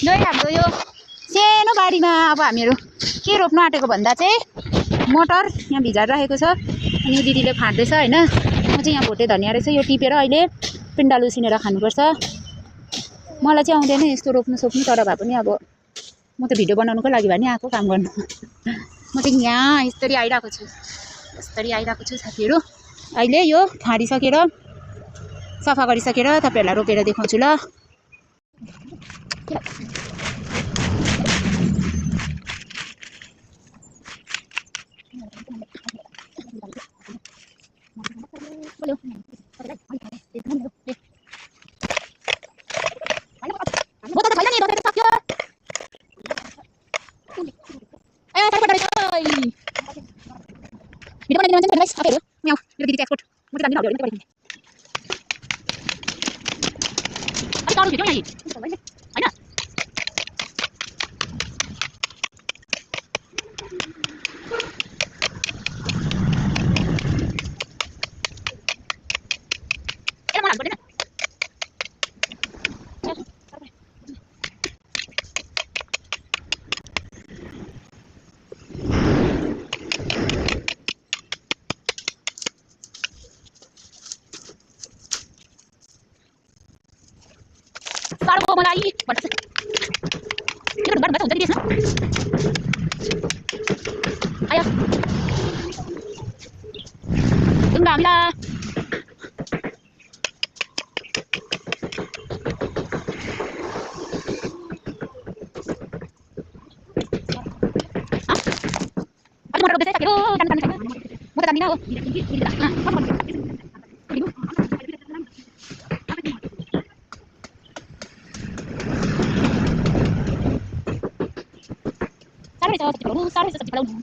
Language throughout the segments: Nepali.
नै हाम्रो यो सानो बारीमा अब हामीहरू के रोप्नु आँटेको भन्दा चाहिँ मटर यहाँ भिजाएर राखेको छ अनि दिदीले फाट्दैछ हैन। म चाहिँ यहाँ भोटे धनिया रहेछ यो टिपेर अहिले पिण्डालु उसिनेर खानुपर्छ। मलाई चाहिँ आउँदैन यस्तो रोप्नु सोप्नु, तर भए पनि अब म त भिडियो बनाउनुको लागि भए नि आएको काम गर्नु। म चाहिँ यहाँ यसरी आइरहेको छु साथीहरू। अहिले यो फाँडिसकेर सफा गरिसकेर तपाईहरुलाई रोपेर देखाउँछु ल। साह्रो मलाई भन्छ के गर्नु हुन्छ नि त्यसमा आयो ढुङ्गा हामीला मटर रोप्दै छ म त जान्दिनँ हो। साह्रो छ सब्जी बनाउनु।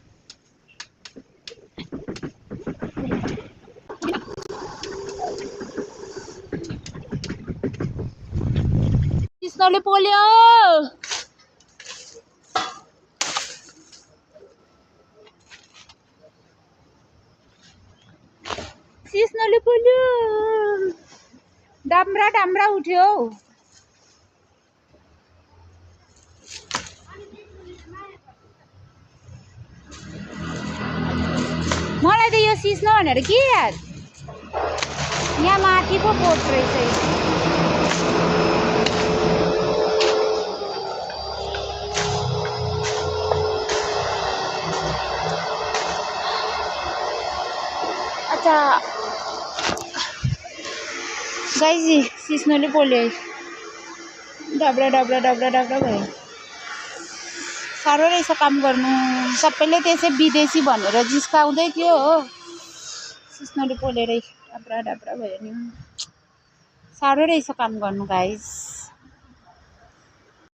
कृष्णले पोल्यो कृष्णले पोल्यो डाम्रा उठ्यो। मलाई त यो सिस्नो भनेर के यार यहाँ माथि पो पोट रहेछ। अच्छा गाइज सिस्नोले पोल्यो डाब्रा भयो। साह्रो रहेछ काम गर्नु। सबैले त्यसै विदेशी भनेर जिस्काउँदै थियो हो। सिस्नोले पोलेरै डाब्रा भयो नि। साह्रो रहेछ काम गर्नु गाइज।